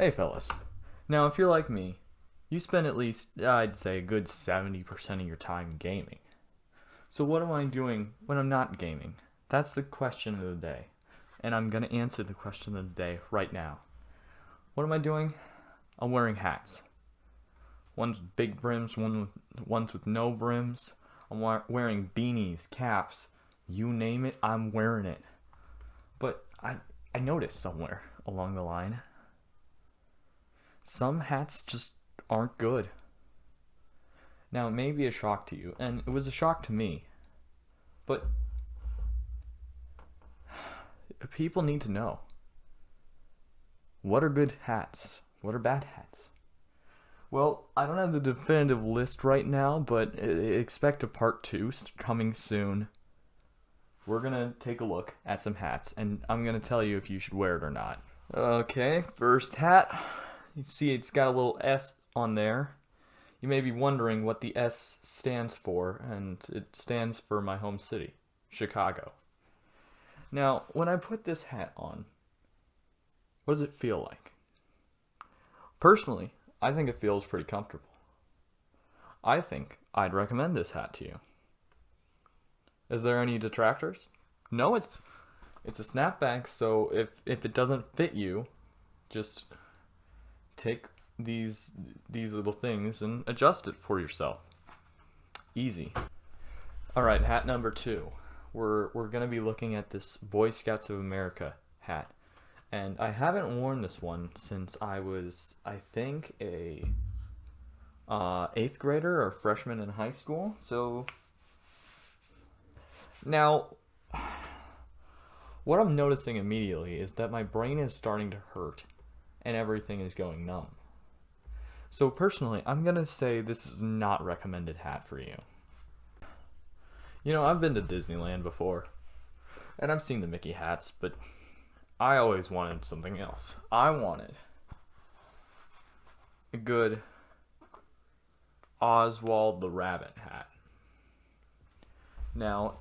Hey fellas, now if you're like me, you spend at least, I'd say, a good 70% of your time gaming. So what am I doing when I'm not gaming? That's the question of the day. And I'm going to answer the question of the day right now. What am I doing? I'm wearing hats. One's with big brims, one's with no brims. I'm wearing beanies, caps, you name it, I'm wearing it. But I noticed somewhere along the line, some hats just aren't good. Now, it may be a shock to you, and it was a shock to me, but people need to know. What are good hats? What are bad hats? Well, I don't have the definitive list right now, but expect a part 2 coming soon. We're going to take a look at some hats, and I'm going to tell you if you should wear it or not. Okay, first hat. You see it's got a little S on there. You may be wondering what the S stands for, and it stands for my home city, Chicago. Now, when I put this hat on, what does it feel like? Personally, I think it feels pretty comfortable. I think I'd recommend this hat to you. Is there any detractors? No, it's a snapback, so if it doesn't fit you, just take these little things and adjust it for yourself. Easy. All right, hat number 2. We're gonna be looking at this Boy Scouts of America hat, and I haven't worn this one since I was, I think, a 8th grader or freshman in high school. So now, what I'm noticing immediately is that my brain is starting to hurt, and everything is going numb. So personally, I'm gonna say this is not recommended hat for you. You know, I've been to Disneyland before, and I've seen the Mickey hats, but I always wanted something else. I wanted a good Oswald the Rabbit hat. Now,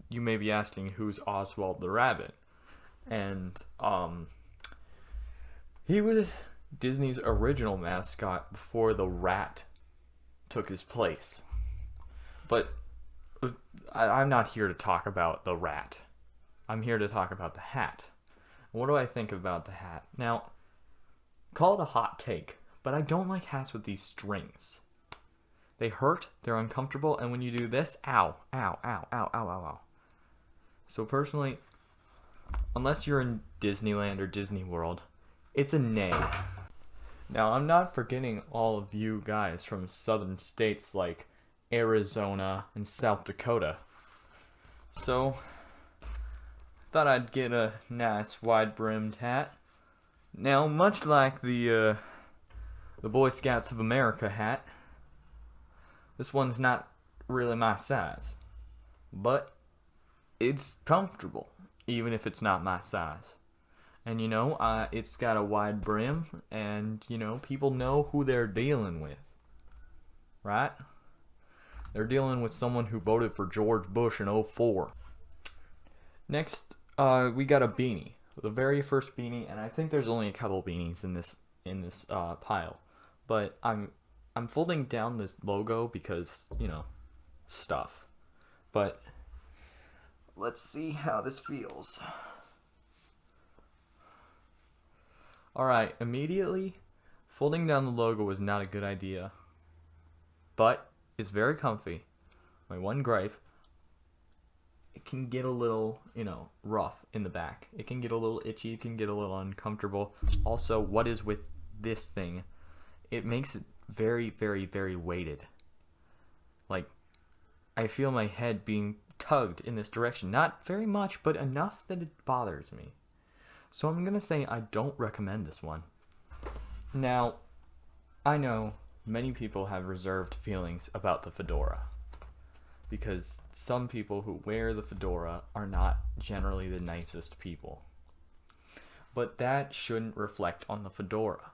you may be asking, who's Oswald the Rabbit? And he was Disney's original mascot before the rat took his place. But I'm not here to talk about the rat. I'm here to talk about the hat. What do I think about the hat? Now, call it a hot take, but I don't like hats with these strings. They hurt, they're uncomfortable, and when you do this, ow, ow, ow, ow, ow, ow, ow. So personally, unless you're in Disneyland or Disney World, it's a nay. Now, I'm not forgetting all of you guys from southern states like Arizona and South Dakota. So, thought I'd get a nice wide-brimmed hat. Now, much like the Boy Scouts of America hat, this one's not really my size, but it's comfortable, even if it's not my size. And you know, it's got a wide brim, and you know, people know who they're dealing with, right? They're dealing with someone who voted for George Bush in '04. Next, we got a beanie, the very first beanie, and I think there's only a couple beanies in this pile, but I'm folding down this logo because, you know, stuff. But let's see how this feels. Alright, immediately, folding down the logo was not a good idea. But it's very comfy. My one gripe, it can get a little, you know, rough in the back. It can get a little itchy, it can get a little uncomfortable. Also, what is with this thing? It makes it very, very, very weighted. Like, I feel my head being tugged in this direction. Not very much, but enough that it bothers me. So I'm going to say I don't recommend this one. Now, I know many people have reserved feelings about the fedora, because some people who wear the fedora are not generally the nicest people. But that shouldn't reflect on the fedora.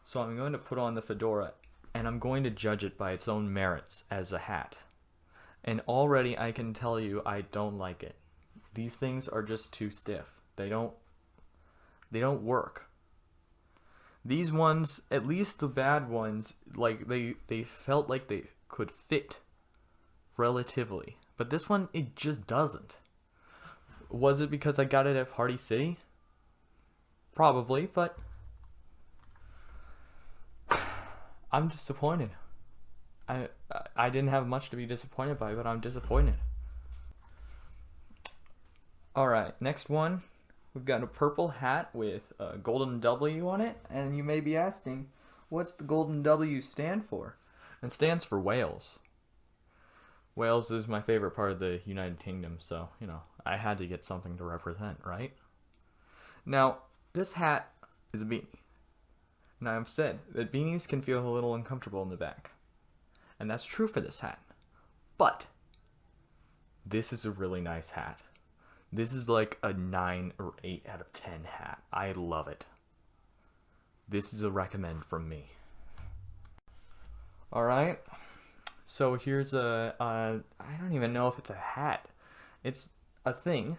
So I'm going to put on the fedora, and I'm going to judge it by its own merits as a hat. And already I can tell you I don't like it. These things are just too stiff. They don't work. These ones, at least the bad ones, like they felt like they could fit relatively. But this one, it just doesn't. Was it because I got it at Party City? Probably, but I'm disappointed. I didn't have much to be disappointed by, but I'm disappointed. Alright, next one. We've got a purple hat with a golden W on it, and you may be asking, what's the golden W stand for? It stands for Wales. Wales is my favorite part of the United Kingdom, so, I had to get something to represent, right? Now, this hat is a beanie. Now, I've said that beanies can feel a little uncomfortable in the back. And that's true for this hat. But this is a really nice hat. This is like a 9 or 8 out of 10 hat. I love it. This is a recommend from me. Alright. So here's I don't even know if it's a hat. It's a thing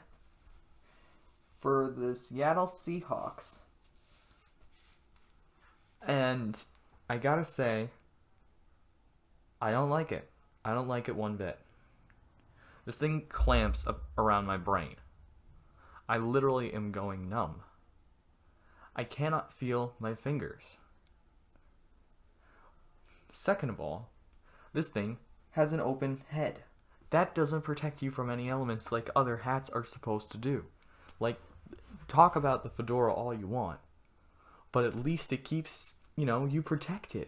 for the Seattle Seahawks. And I gotta say, I don't like it. I don't like it one bit. This thing clamps up around my brain. I literally am going numb. I cannot feel my fingers. Second of all, this thing has an open head. That doesn't protect you from any elements like other hats are supposed to do. Like, talk about the fedora all you want, but at least it keeps, you protected.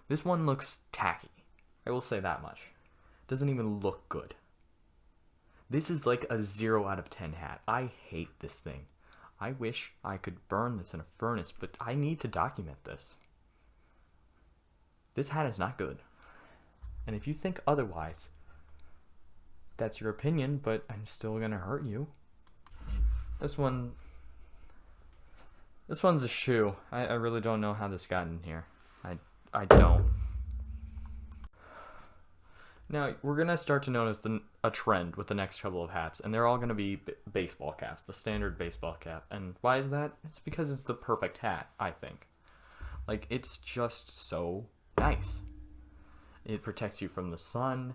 This one looks tacky. I will say that much. Doesn't even look good. This is like a 0 out of 10 hat. I hate this thing. I wish I could burn this in a furnace, but I need to document this. This hat is not good. And if you think otherwise, that's your opinion, but I'm still gonna hurt you. This one's a shoe. I really don't know how this got in here. I don't. Now, we're going to start to notice a trend with the next couple of hats, and they're all going to be baseball caps, the standard baseball cap. And why is that? It's because it's the perfect hat, I think. Like, it's just so nice. It protects you from the sun.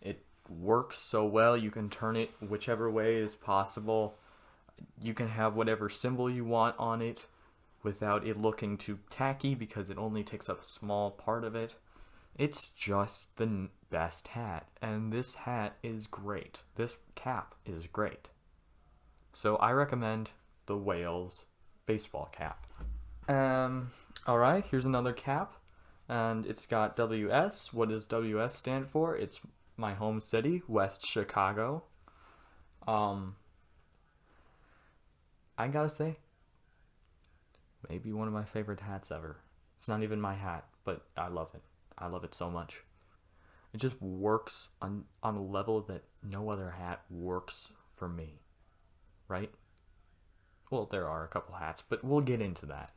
It works so well, you can turn it whichever way is possible. You can have whatever symbol you want on it without it looking too tacky because it only takes up a small part of it. It's just the best hat, and this hat is great. This cap is great. So I recommend the Wales baseball cap. Alright, here's another cap, and it's got WS. What does WS stand for? It's my home city, West Chicago. I gotta say, maybe one of my favorite hats ever. It's not even my hat, but I love it. I love it so much. It just works on a level that no other hat works for me. Right? Well, there are a couple hats, but we'll get into that.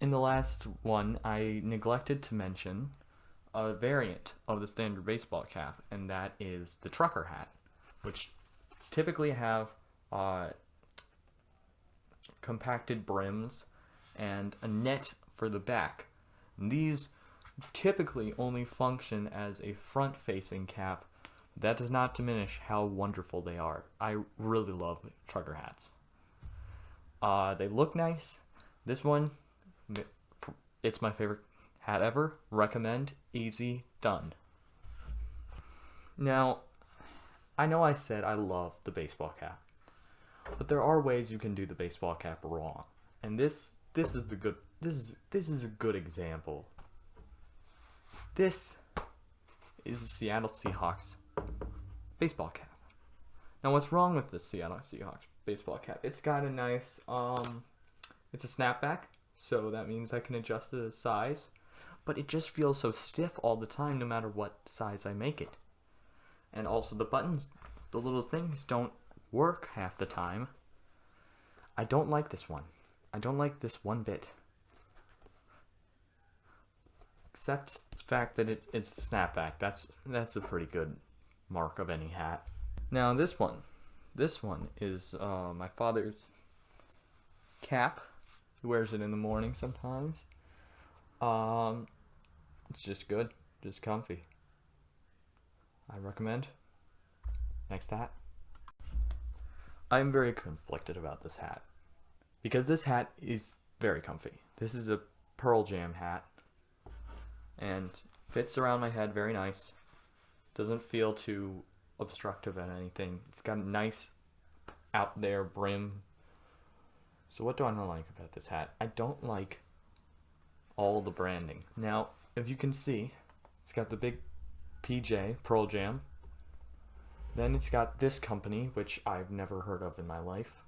In the last one, I neglected to mention a variant of the standard baseball cap, and that is the trucker hat, which typically have compacted brims and a net for the back. And these typically only function as a front-facing cap. That does not diminish how wonderful they are. I really love trucker hats. They look nice. This one, it's my favorite hat ever. Recommend. Easy. Done. Now, I know I said I love the baseball cap, but there are ways you can do the baseball cap wrong, and this is a good example. This is the Seattle Seahawks baseball cap. Now, what's wrong with the Seattle Seahawks baseball cap? It's got a nice it's a snapback, so that means I can adjust the size, but it just feels so stiff all the time no matter what size I make it. And also the buttons, the little things don't work half the time. I don't like this one. I don't like this one bit. Except the fact that it's a snapback. That's a pretty good mark of any hat. Now this one is my father's cap. He wears it in the morning sometimes. It's just good, just comfy. I recommend. Next hat. I'm very conflicted about this hat because this hat is very comfy. This is a Pearl Jam hat and fits around my head very nice. Doesn't feel too obstructive at anything. It's got a nice out there brim. So what do I not like about this hat? I don't like all the branding. Now, if you can see, it's got the big PJ, Pearl Jam. Then it's got this company, which I've never heard of in my life.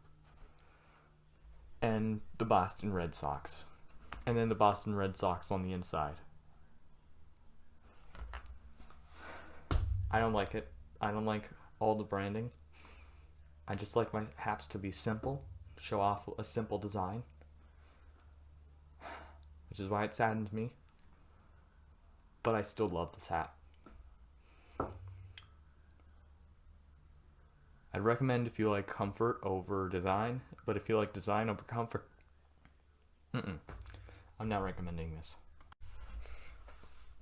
And the Boston Red Sox. And then the Boston Red Sox on the inside. I don't like it. I don't like all the branding. I just like my hats to be simple. Show off a simple design. Which is why it saddens me. But I still love this hat. I'd recommend if you like comfort over design, but if you like design over comfort, I'm not recommending this.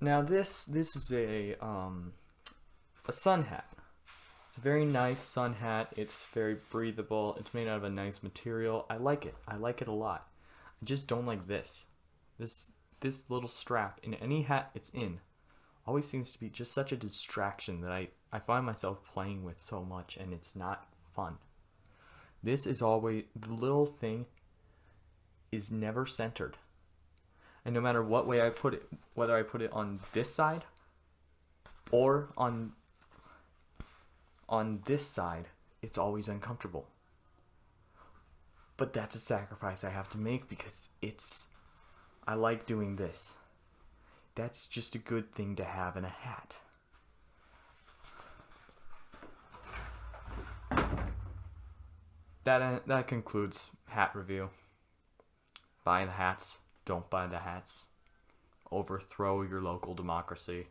Now this is a sun hat. It's a very nice sun hat. It's very breathable. It's made out of a nice material. I like it. I like it a lot. I just don't like this. This little strap in any hat it's in always seems to be just such a distraction that I find myself playing with so much, and it's not fun. This is always, the little thing is never centered. And no matter what way I put it, whether I put it on this side or on this side, it's always uncomfortable. But that's a sacrifice I have to make because I like doing this. That's just a good thing to have in a hat. That concludes hat review. Buy the hats. Don't buy the hats. Overthrow your local democracy.